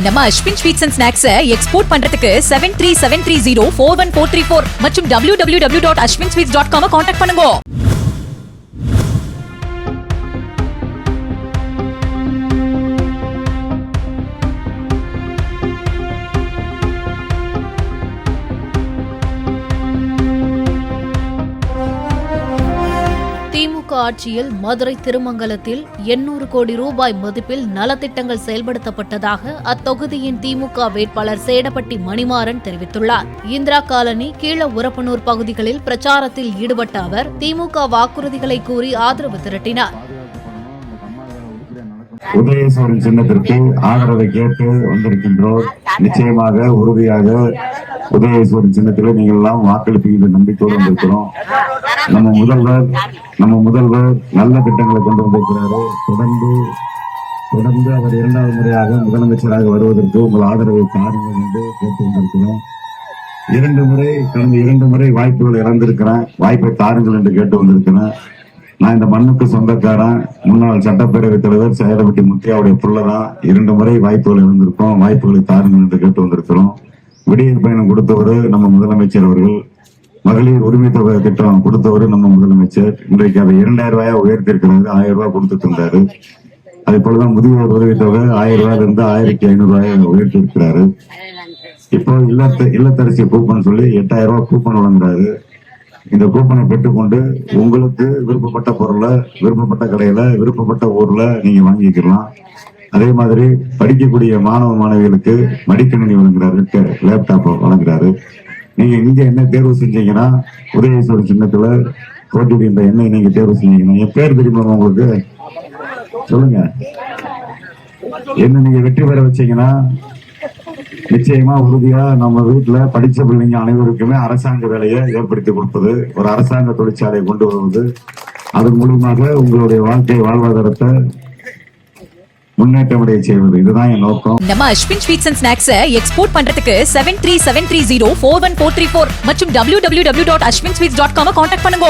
நம்ம Ashwin sweets and snacks export பண்றதுக்கு 7373041434 மற்றும் www.ashwinsweets.com கான்டாக்ட் பண்ணுங்க. திமுக ஆட்சியில் மதுரை திருமங்கலத்தில் 800 கோடி ரூபாய் மதிப்பில் நலத்திட்டங்கள் செயல்படுத்தப்பட்டதாக அத்தொகுதியின் திமுக வேட்பாளர் சேடப்பட்டி மணிமாறன் தெரிவித்துள்ளார். இந்திரா காலனி, கீழ உரப்பனூர் பகுதிகளில் பிரச்சாரத்தில் ஈடுபட்ட அவர் திமுக வாக்குறுதிகளை கூறி ஆதரவு திரட்டினார். உதயசூரன் சின்னத்திற்கு ஆதரவை கேட்டு வந்திருக்கின்றோம். நிச்சயமாக உறுதியாக உதயசூரன் சின்னத்தில் நீங்கள் எல்லாம் வாக்களிப்பீங்க நம்பிக்கையோடு வந்திருக்கிறோம். நம்ம முதல்வர் நல்ல திட்டங்களை கொண்டு வந்திருக்கிறாரு. தொடர்ந்து அவர் 2வது முறையாக முதலமைச்சராக வருவதற்கு உங்கள் ஆதரவை தாருங்கள் என்று கேட்டு வந்திருக்கிறோம். கடந்த 2 முறை வாய்ப்புகள் இழந்திருக்கிறேன், வாய்ப்பை தாருங்கள் என்று கேட்டு வந்திருக்கிறேன். நான் இந்த மண்ணுக்கு சொந்தக்காரன், முன்னாள் சட்டப்பேரவைத் தலைவர் சேடப்பட்டி முத்தியாவுடைய புள்ளதான். 2 முறை வாய்ப்புகள் இழந்திருக்கோம், வாய்ப்புகளை தாருங்கள் என்று கேட்டு வந்திருக்கிறோம். விடியல் பயணம் கொடுத்தவர் நம்ம முதலமைச்சர் அவர்கள், மகளிர் உரிமை தொகை திட்டம் கொடுத்தவர் நம்ம முதலமைச்சர். இன்றைக்கு அதை 2000 ரூபாயா உயர்த்திருக்கிறாரு, 1000 ரூபாய் கொடுத்துட்டு இருந்தாரு. அதே போலதான் முதியோர் உதவித்தொகை 1000 ரூபாயில இருந்து 1500 ரூபாயை உயர்த்தி இருக்கிறாரு. இப்போ இல்லத்தரசி கூப்பன் சொல்லி 8000 ரூபாய் கூப்பன் வழங்குறாரு. இந்த கூப்பனை பெற்றுக்கொண்டு உங்களுக்கு விருப்பப்பட்ட பொருளை விருப்பப்பட்ட கடையில விருப்பப்பட்ட ஊர்ல நீங்க வாங்கிக்கலாம். அதே மாதிரி படிக்கக்கூடிய மாணவ மாணவிகளுக்கு மடிக்கணினி வழங்குறாரு, லேப்டாப் வழங்குறாரு. நீங்க இங்க என்ன தேர்வு செஞ்சீங்கன்னா உதயசூரன் சின்னத்துல போட்டியிடுகின்ற எண்ணெய் நீங்க தேர்வு செஞ்சீங்கன்னா என் பேர் தெரியுமா உங்களுக்கு? சொல்லுங்க. என்ன நீங்க வெற்றி பெற வச்சீங்கன்னா நிச்சயமா உறுதியா நம்ம வீட்டுல படிச்ச பிள்ளைங்க அனைவருக்குமே அரசாங்க வேலையை ஏற்படுத்தி கொடுப்பது, ஒரு அரசாங்க தொழிற்சாலையை கொண்டு வருவது, அதன் மூலமாக உங்களுடைய வாழ்க்கை வாழ்வாதாரத்தை முன்னேற்றமடைய செய்வது, இதுதான் என் நோக்கம். நம்ம Ashwin sweets and snacks export பண்றதுக்கு 7373041434 மற்றும் www.ashwinsweets.com கான்டாக்ட் பண்ணுங்க.